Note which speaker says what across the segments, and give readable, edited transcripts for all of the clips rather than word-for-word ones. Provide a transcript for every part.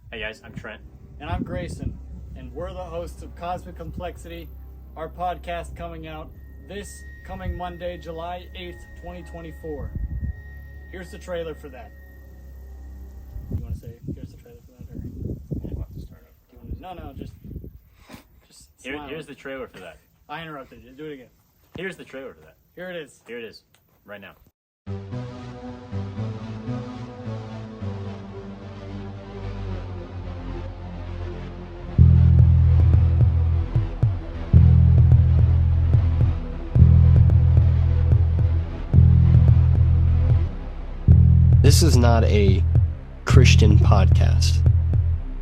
Speaker 1: Hey guys, I'm Trent.
Speaker 2: And I'm Grayson, and we're the hosts of Cosmic Complexity, our podcast coming out this coming Monday, July 8th, 2024. Here's the trailer for that. You want to say, here's the trailer for that? Or
Speaker 1: We'll have to start over.
Speaker 2: do you want to, no, just smile.
Speaker 1: Here's the trailer for that.
Speaker 2: I interrupted you. Do it again.
Speaker 1: Here's the trailer for that.
Speaker 2: Here it is.
Speaker 1: Here it is, right now.
Speaker 3: This is not a Christian podcast.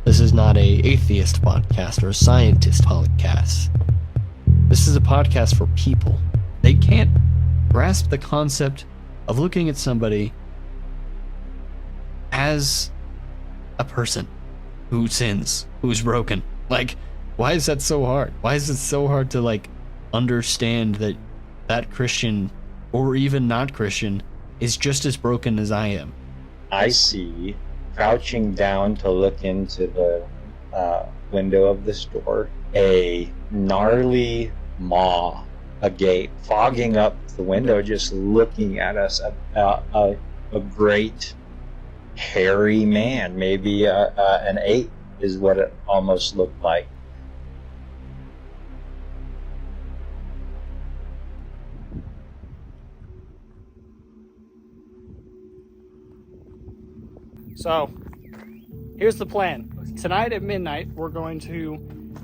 Speaker 3: This is not a atheist podcast or a scientist podcast. This is a podcast for people. They can't grasp the concept of looking at somebody as a person who sins, who's broken. Like, why is that so hard? Why is it so hard to understand that that Christian or even not Christian is just as broken as I am?
Speaker 4: I see, crouching down to look into the window of the store, a gnarly maw agape, fogging up the window, just looking at us. A great hairy man, maybe an ape is what it almost looked like.
Speaker 2: So, here's the plan. Tonight at midnight, we're going to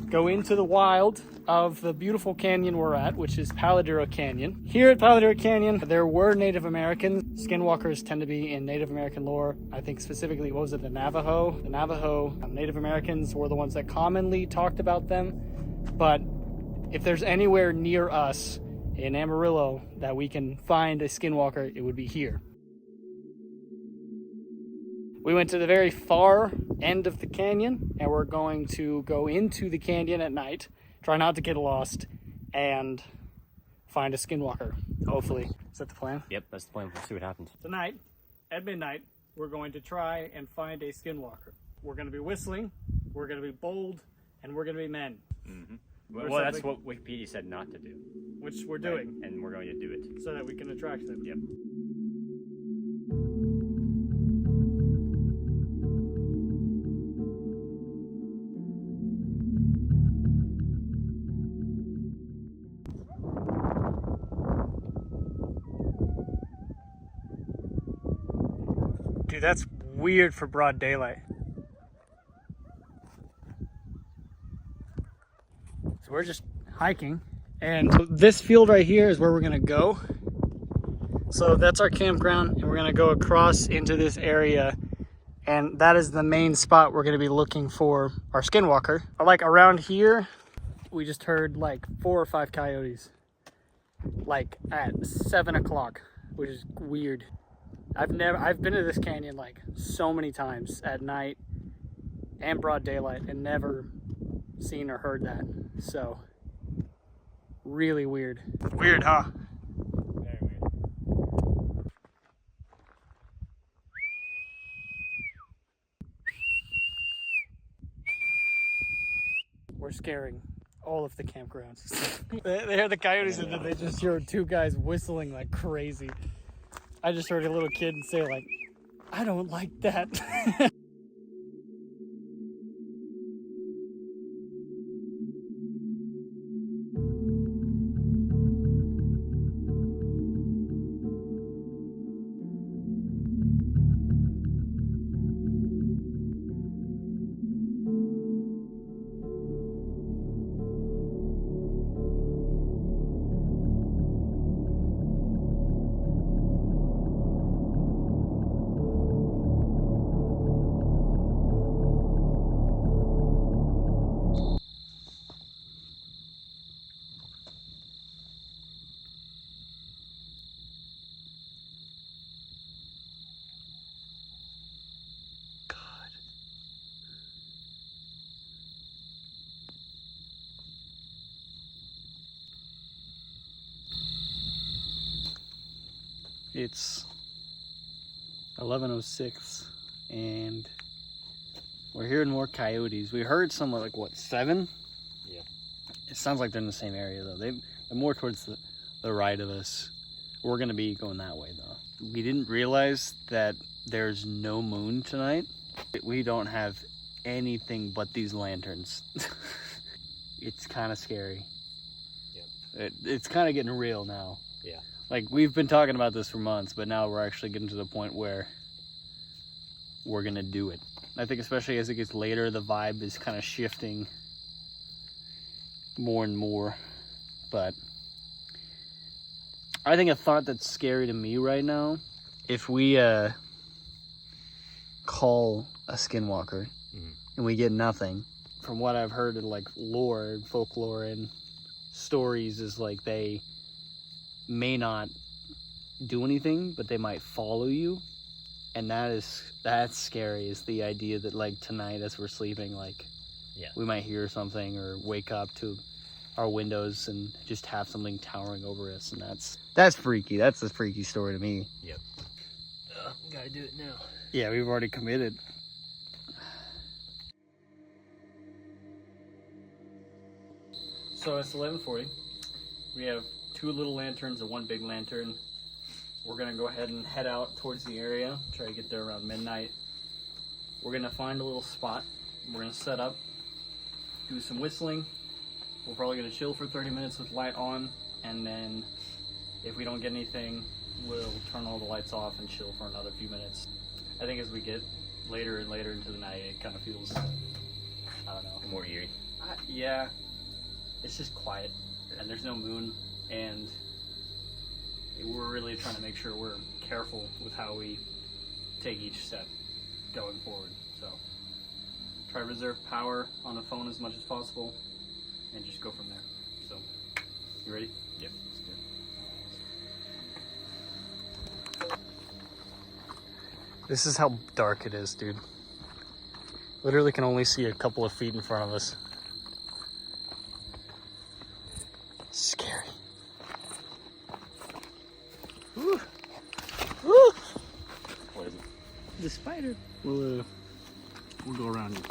Speaker 2: go into the wild of the beautiful canyon we're at, which is Palo Duro Canyon. Here at Palo Duro Canyon, there were Native Americans. Skinwalkers tend to be in Native American lore. I think specifically, what was it, the Navajo? The Navajo Native Americans were the ones that commonly talked about them. But if there's anywhere near us in Amarillo that we can find a Skinwalker, it would be here. We went to the very far end of the canyon, and we're going to go into the canyon at night, try not to get lost, and find a Skinwalker, hopefully. Is that the plan?
Speaker 1: Yep, that's the plan. We'll see what happens.
Speaker 2: Tonight, at midnight, we're going to try and find a Skinwalker. We're going to be whistling, we're going to be bold, and we're going to be men.
Speaker 1: Mm-hmm. Well, that's what Wikipedia said not to do.
Speaker 2: Which we're doing.
Speaker 1: Right? And we're going to do it.
Speaker 2: So that we can attract them.
Speaker 1: Yep.
Speaker 2: Dude, that's weird for broad daylight. So we're just hiking, and this field right here is where we're gonna go. So that's our campground, and we're gonna go across into this area, and that is the main spot we're gonna be looking for our Skinwalker. Like around here, we just heard like 4 or 5 coyotes, like at 7 o'clock, which is weird. I've been to this canyon like so many times at night and broad daylight and never seen or heard that. So, really weird. Weird, huh?
Speaker 1: Very weird.
Speaker 2: We're scaring all of the campgrounds. They hear the coyotes and then they just hear 2 guys whistling like crazy. I just heard a little kid say like, I don't like that. It's 11:06 and We're hearing more coyotes. We heard some like, what, 7?
Speaker 1: Yeah.
Speaker 2: It sounds like they're in the same area, though. They're more towards the right of us. We're going to be going that way, though. We didn't realize that there's no moon tonight. We don't have anything but these lanterns. It's kind of scary. Yeah. It's kind of getting real now.
Speaker 1: Yeah.
Speaker 2: Like, we've been talking about this for months, but now we're actually getting to the point where we're going to do it. I think especially as it gets later, the vibe is kind of shifting more and more. But I think a thought that's scary to me right now, if we call a SkinWalker and we get nothing, from what I've heard in like lore and folklore and stories, is like they may not do anything, but they might follow you. And that's scary, is the idea that like tonight as we're sleeping, like we might hear something or wake up to our windows and just have something towering over us, and that's freaky. That's a freaky story to me.
Speaker 1: Yep.
Speaker 3: Gotta do it now.
Speaker 2: Yeah, we've already committed. So it's 11:40. We have 2 little lanterns and 1 big lantern. We're gonna go ahead and head out towards the area, try to get there around midnight. We're gonna find a little spot. We're gonna set up, do some whistling. We're probably gonna chill for 30 minutes with light on, and then if we don't get anything, we'll turn all the lights off and chill for another few minutes. I think as we get later and later into the night, it kind of feels, I don't know.
Speaker 1: More eerie.
Speaker 2: Yeah, it's just quiet, and there's no moon, and we're really trying to make sure we're careful with how we take each step going forward. So try to reserve power on the phone as much as possible and just go from there. So, you ready?
Speaker 1: Yep. Let's do it.
Speaker 2: This is how dark it is, dude. Literally can only see a couple of feet in front of us. Scary. Ooh. Ooh.
Speaker 1: What is it?
Speaker 2: The spider. We'll go around you.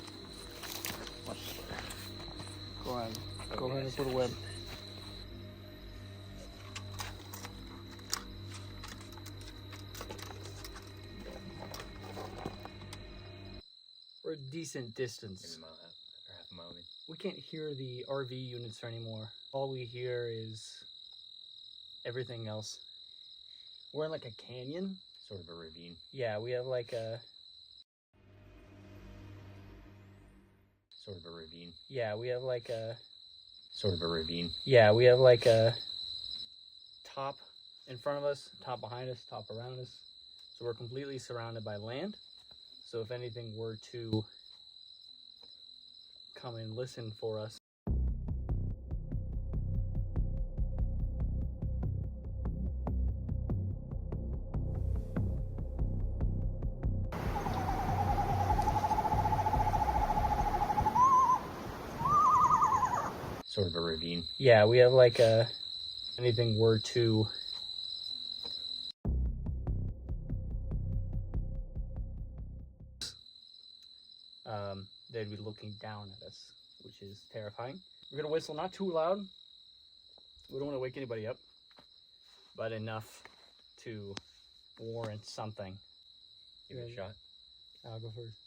Speaker 1: Watch the spider.
Speaker 2: Go ahead. Go ahead and put a web. We're a decent distance.
Speaker 1: Maybe a mile, or half a mile. Maybe.
Speaker 2: We can't hear the RV units anymore. All we hear is everything else. We're in like a canyon.
Speaker 1: Sort of a ravine.
Speaker 2: Yeah, we have like a...
Speaker 1: Sort of a ravine.
Speaker 2: Yeah, we have like a...
Speaker 1: Sort of a ravine.
Speaker 2: Yeah, we have like a top in front of us, top behind us, top around us. So we're completely surrounded by land. So if anything were to come and listen for us,
Speaker 1: Sort of a ravine.
Speaker 2: yeah, we have like a... Anything were to... they'd be looking down at us, which is terrifying. We're gonna whistle not too loud. We don't want to wake anybody up, but enough to warrant something.
Speaker 1: Give it a shot.
Speaker 2: I'll go first.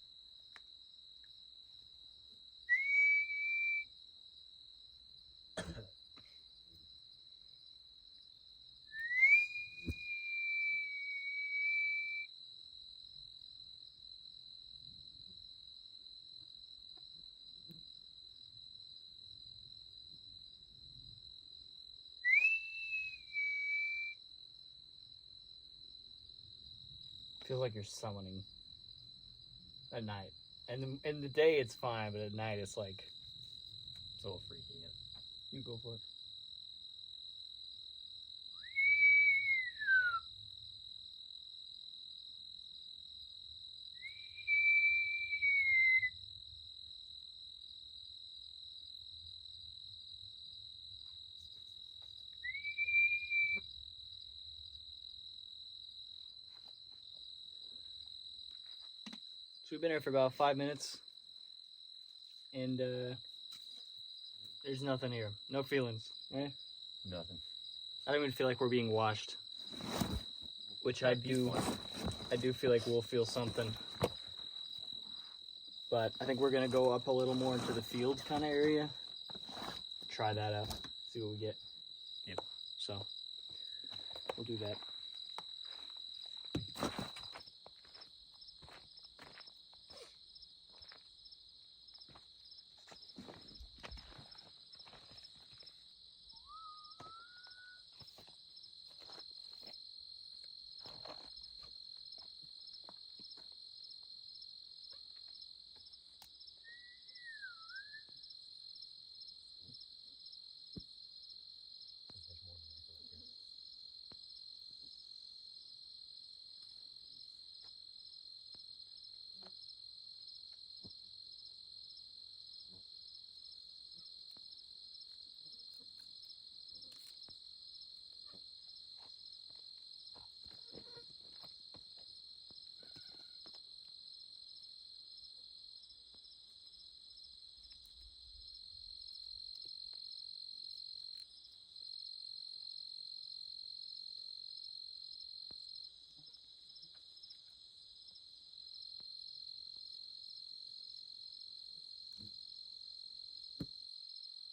Speaker 2: Feels like you're summoning at night. And in the day it's fine, but at night it's like,
Speaker 1: It's a little freaky. Yeah.
Speaker 2: you go for it. So we've been here for about 5 minutes. and there's nothing here. No feelings, right?
Speaker 1: Nothing.
Speaker 2: I don't even feel like we're being washed, which I do. I do feel like we'll feel something, but I think we're gonna go up a little more into the fields kind of area. Try that out, see what we get.
Speaker 1: Yep.
Speaker 2: So we'll do that.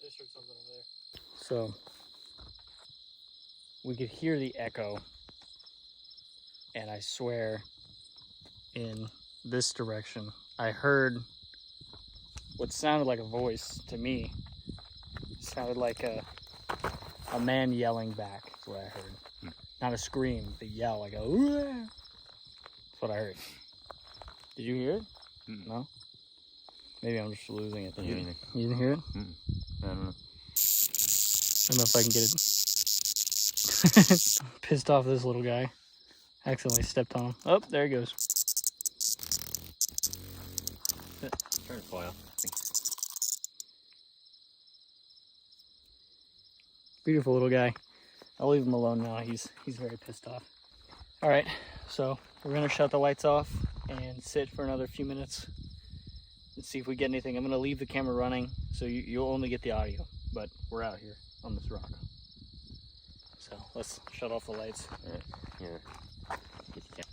Speaker 2: Just heard something over there. So we could hear the echo, and I swear in this direction I heard what sounded like a voice to me. It sounded like a man yelling back. That's what I heard. Not a scream, but yell, like a "Wah!" That's what I heard. Did you hear it? No? Maybe I'm just losing it.
Speaker 1: Didn't hear anything.
Speaker 2: You didn't hear it?
Speaker 1: I don't know.
Speaker 2: I don't know if I can get it. Pissed off this little guy. Accidentally stepped on him. Oh, there he goes.
Speaker 1: Trying to fly off. I think.
Speaker 2: Beautiful little guy. I'll leave him alone now. He's very pissed off. All right, so we're gonna shut the lights off and sit for another few minutes and see if we get anything. I'm gonna leave the camera running, so you'll only get the audio, but we're out here on this rock. So let's shut off the lights.
Speaker 1: All right. Here. Get the camera.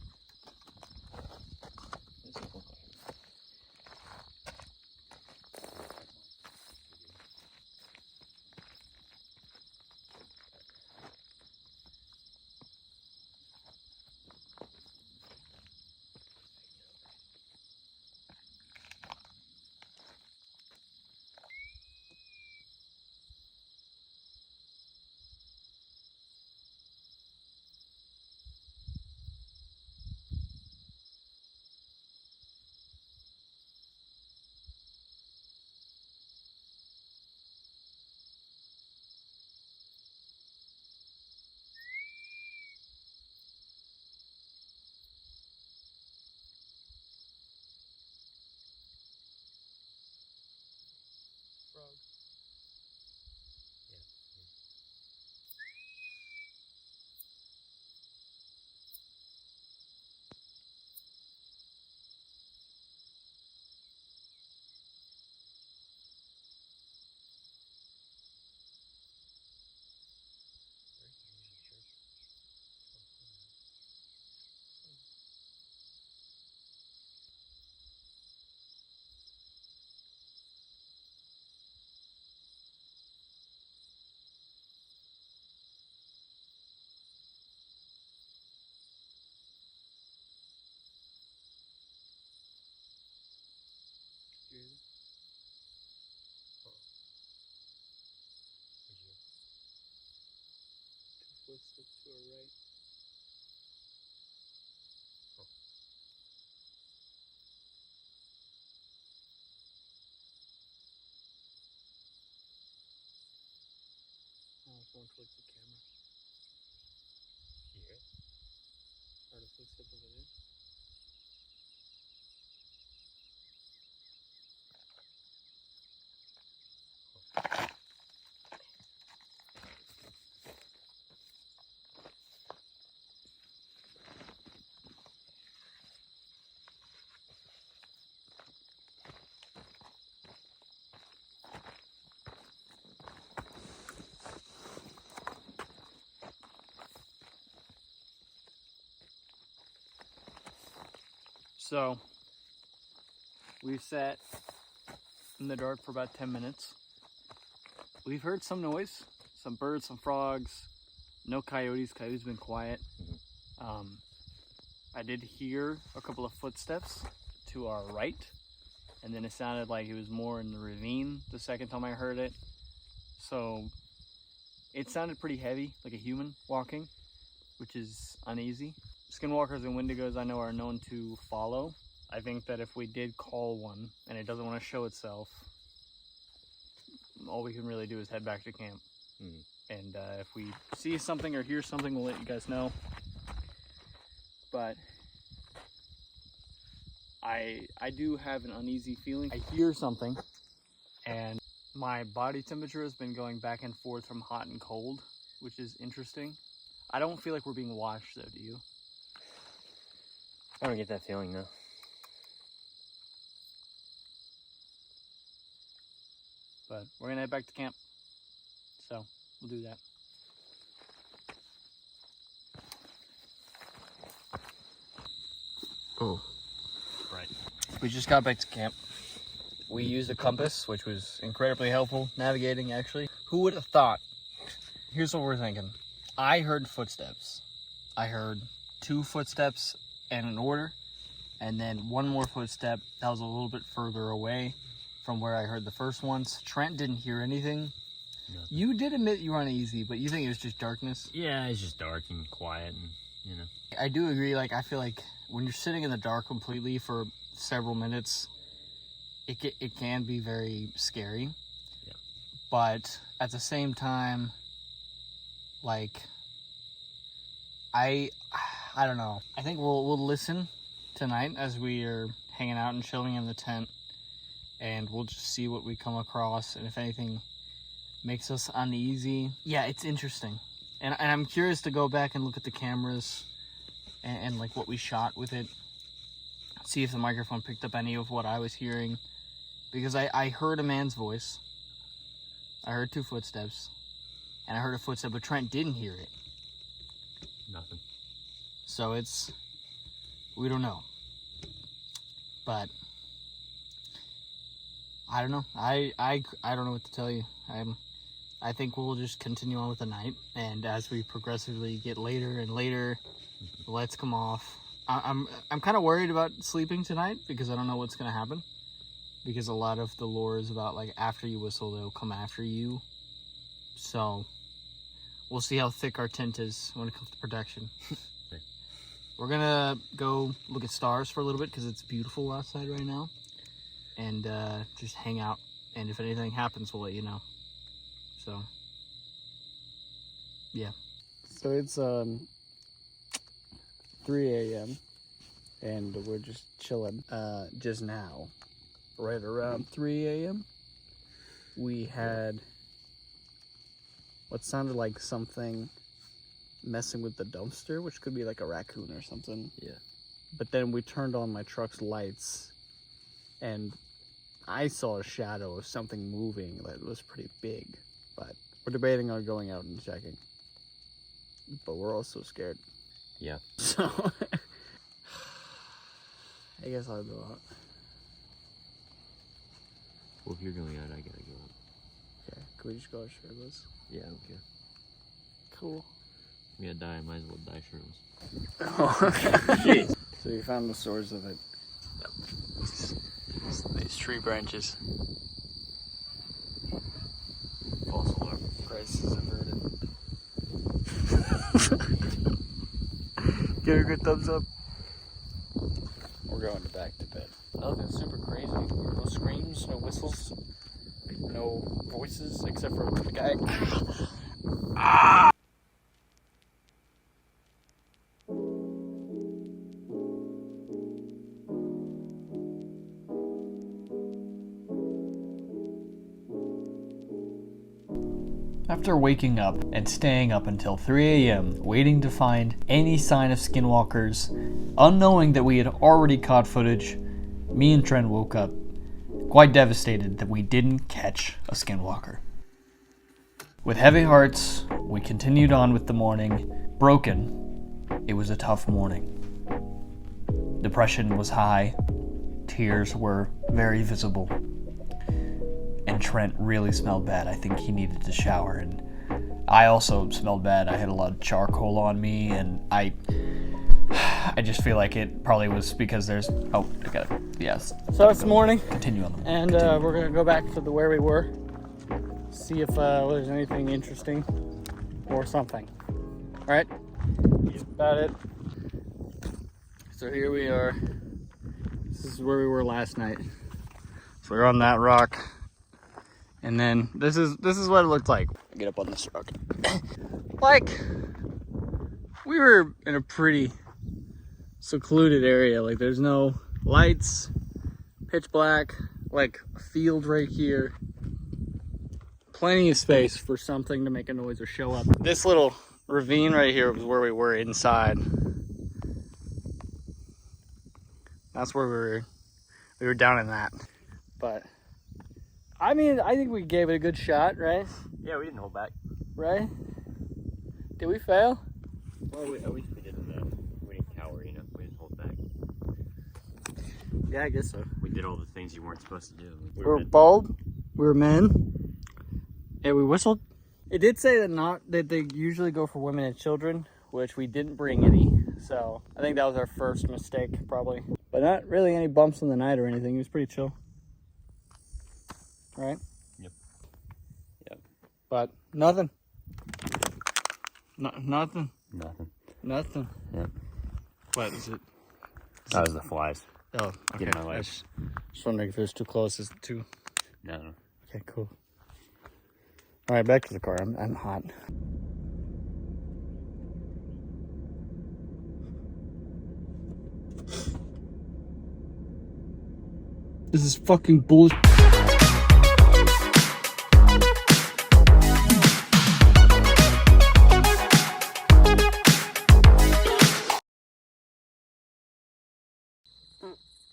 Speaker 1: Footsteps to our right. Oh, someone clicked the camera. Here.
Speaker 2: Heard a footstep over there. So, we've sat in the dark for about 10 minutes. We've heard some noise, some birds, some frogs, no coyotes. Coyotes been quiet. I did hear a couple of footsteps to our right, and then it sounded like it was more in the ravine the second time I heard it. So it sounded pretty heavy, like a human walking, which is uneasy. Skinwalkers and Wendigos I know are known to follow. I think that if we did call one and it doesn't want to show itself, all we can really do is head back to camp. And if we see something or hear something, we'll let you guys know. But I do have an uneasy feeling. I hear something, and my body temperature has been going back and forth from hot and cold, which is interesting. I don't feel like we're being watched, though, do you?
Speaker 1: I don't get that feeling, though.
Speaker 2: But we're gonna head back to camp, so we'll do that.
Speaker 3: Oh.
Speaker 2: Right. We just got back to camp. We used a compass, which was incredibly helpful navigating, actually. Who would have thought? Here's what we're thinking. I heard footsteps. I heard 2 footsteps in an order, and then one more footstep that was a little bit further away from where I heard the first ones. Trent didn't hear anything.
Speaker 1: No.
Speaker 2: You did admit you were uneasy, but you think it was just darkness?
Speaker 1: Yeah, it's just dark and quiet, and you know.
Speaker 2: I do agree. Like, I feel like when you're sitting in the dark completely for several minutes, it can be very scary.
Speaker 1: Yeah.
Speaker 2: But at the same time, like, I don't know. I think we'll listen tonight as we are hanging out and chilling in the tent, and we'll just see what we come across, and if anything makes us uneasy. Yeah, it's interesting, and I'm curious to go back and look at the cameras and like what we shot with it, see if the microphone picked up any of what I was hearing, because I heard a man's voice, I heard 2 footsteps, and I heard a footstep, but Trent didn't hear it.
Speaker 1: Nothing.
Speaker 2: So we don't know, but I don't know. I don't know what to tell you. I think we'll just continue on with the night, and as we progressively get later and later, the lights come off. I'm kind of worried about sleeping tonight because I don't know what's gonna happen. Because a lot of the lore is about, like, after you whistle, they'll come after you. So we'll see how thick our tent is when it comes to protection. We're gonna go look at stars for a little bit because it's beautiful outside right now, and just hang out. And if anything happens, we'll let you know. So yeah. So it's 3 a.m. and we're just chilling. Just now, right around 3 a.m. we had what sounded like something messing with the dumpster, which could be like a raccoon or something.
Speaker 3: Yeah.
Speaker 2: But then we turned on my truck's lights, and I saw a shadow of something moving that was pretty big. But we're debating on going out and checking. But we're also scared.
Speaker 1: Yeah.
Speaker 2: So I guess I'll go out.
Speaker 3: Well, if you're going out, I gotta go out.
Speaker 2: Okay, can we just go out shirtless?
Speaker 3: Yeah, I don't care.
Speaker 2: Cool.
Speaker 3: I'm gonna die, I might as well die shirtless.
Speaker 2: Oh, okay. So you found the source of it. These tree branches.
Speaker 3: False alarm.
Speaker 2: Crisis averted. Give it a good thumbs up. We're going back to bed. Nothing super crazy. No screams, no whistles, no voices except for the guy. After waking up and staying up until 3 a.m. waiting to find any sign of skinwalkers, unknowing that we had already caught footage, me and Trent woke up quite devastated that we didn't catch a skinwalker. With heavy hearts, we continued on with the morning. Broken, it was a tough morning.
Speaker 5: Depression was high. Tears were very visible. And Trent really smelled bad. I think he needed to shower. And I also smelled bad. I had a lot of charcoal on me, and I just feel like it probably was because there's... Oh, I got it. Yes.
Speaker 2: So it's morning,
Speaker 5: Continue on the...
Speaker 2: and we're gonna go back to where we were. See if there's anything interesting or something. All right, that's about it. So here we are. This is where we were last night. So we're on that rock, and then this is what it looked like. Get up on this rock. Like, we were in a pretty secluded area. Like, there's no lights, pitch black, like a field right here. Plenty of space for something to make a noise or show up. This little ravine right here was where we were inside. That's where we were down in that. But I mean, I think we gave it a good shot, right?
Speaker 1: Yeah, we didn't hold back.
Speaker 2: Right? Did we fail?
Speaker 1: Well, at least we didn't cower, you know. We didn't hold back.
Speaker 2: Yeah, I guess so.
Speaker 1: We did all the things you weren't supposed to do.
Speaker 2: We were bold. We were men. Yeah, we whistled. It did say that they usually go for women and children, which we didn't bring any. So I think that was our first mistake, probably. But not really any bumps in the night or anything. It was pretty chill. Right?
Speaker 1: Yep. Yep.
Speaker 2: But nothing. Nothing.
Speaker 1: Nothing.
Speaker 2: Nothing.
Speaker 1: Yep.
Speaker 2: What is it?
Speaker 1: That was the flies.
Speaker 2: Oh, okay.
Speaker 1: Get my
Speaker 2: I
Speaker 1: light.
Speaker 2: just wondering if it was too close. Is it too?
Speaker 1: No.
Speaker 2: Okay, cool. All right, back to the car. I'm hot. This is fucking bullshit.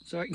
Speaker 2: Sorry.